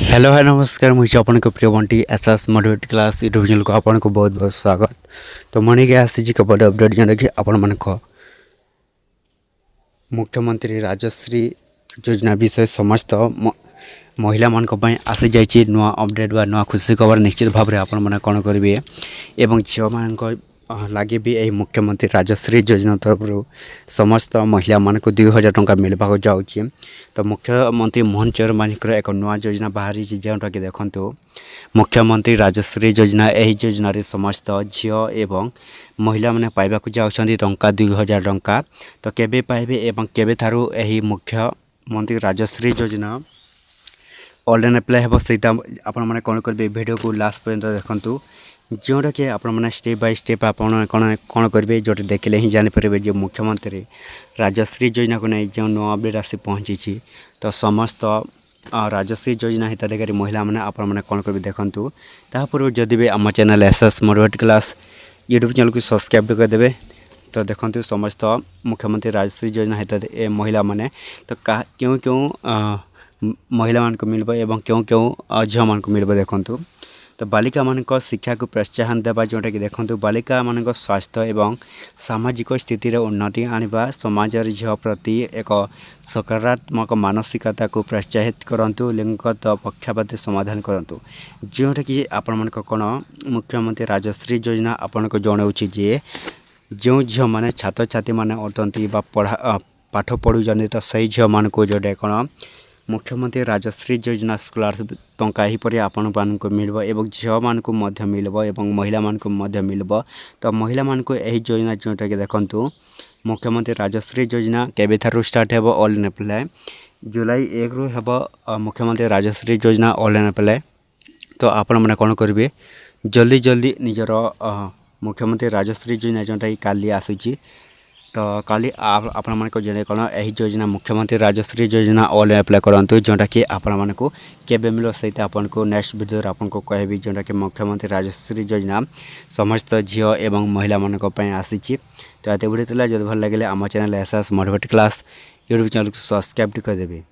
Hello है नमस्कार मुझे अपन को प्रिय Bunty SS motivate class YouTube channel को अपन को बहुत बहुत स्वागत। तो मनी के आसी के बड़े अपडेट जन कि अपन मन को मुख्यमंत्री राजश्री योजना विषय समस्त महिला मान आसी जाइए नुआ अपडेट बा नुआ खुशी खबर निश्चित भाव में आपण मैंने कौन करेंगे एवं झील मान लगे भी यही मुख्यमंत्री राजश्री योजना तरफ समस्त महिला मान को 2000 टंका मिलवा जाऊँगी। तो मुख्यमंत्री मोहन चरण मांझीकर एक नुआ योजना बाहरी जोटा कि देखु मुख्यमंत्री राजश्री योजना यही योजन समस्त झील एवं महिला मैंने पाइबा जाऊँगी टंका 2000 टंका। तो केबे पाइबे एवं केबे थारू यही मुख्यमंत्री राजश्री योजना ऑनलाइन अप्लाई हे सहीटा आपण मैंने कौन करेंगे वीडियो को लास्ट पर्यंत देखूँ जोटा कि आपण मैंने स्टेप बाय स्टेप आपण कौन करेंगे जोटे देखले ही जानीपर जो मुख्यमंत्री राजश्री योजना को नहीं जो नुआ अपडेट आसी पहुँची। तो समस्त राजश्री योजना हिताधिकारी महिला मैंने आपण मैंने कौन करेंगे देखूँ तापूर्व जदि भी आम channel SS motivate class YouTube channel को सब्सक्राइब करदे। तो देखते समस्त मुख्यमंत्री राजश्री योजना हित महिला मैंने तो क्यों क्यों महिला मान को मिलबो एवं क्यों क्यों झील मान को मिलबो देखंतु। तो बालिका मान शिक्षा को प्रोत्साहन देवा जोटा कि देखंतु बालिका मान स्वास्थ्य एवं सामाजिक स्थिति उन्नति आनिबा समाज झील प्रति एक सकारात्मक मानसिकता को प्रोत्साहित करंतु लिंगगत पक्षपात समाधान करंतु जोटा कि आपण मान कौन मुख्यमंत्री राजश्री योजना आपण को जनाऊँगी जे जो झील मैंने छात्र छात्री मैंने अटंती पाठ पढ़ुचंदी तो सही झील मान को जोटे कौन मुख्यमंत्री राजश्री योजना स्कॉलरशिप टंका हीपर आपण मानक मिलबो एवं झील मान को मध्य मिलबो एवं महिला मान को मध्य मिलबो। तो महिला मान को यही योजना जोटा कि देखंतु मुख्यमंत्री राजश्री योजना केबे थारू स्टार्ट हेबो ऑनलाइन अप्लाई जुलाई 1 रु हेबो मुख्यमंत्री राजश्री योजना ऑनलाइन अप्लाई। तो आपण माने कोन करिवे जल्दी जल्दी निजर मुख्यमंत्री राजश्री योजना जोटा कि काली आसुची। तो काली आपण मान को जने कौन यही योजना मुख्यमंत्री राजश्री योजना ऑनलाइन अप्लाई करंतु जोटा कि आपण मान को केबे मिलो सहित आपन को नेक्स्ट वीडियो आपन को कहबी जोटा कि मुख्यमंत्री राजश्री योजना समस्त झील एवं महिला मान को पय आसीची। तो एते वीडियो तला जद भल लागले आम channel SS motivate class YouTube channel को सब्सक्राइब कर देबे।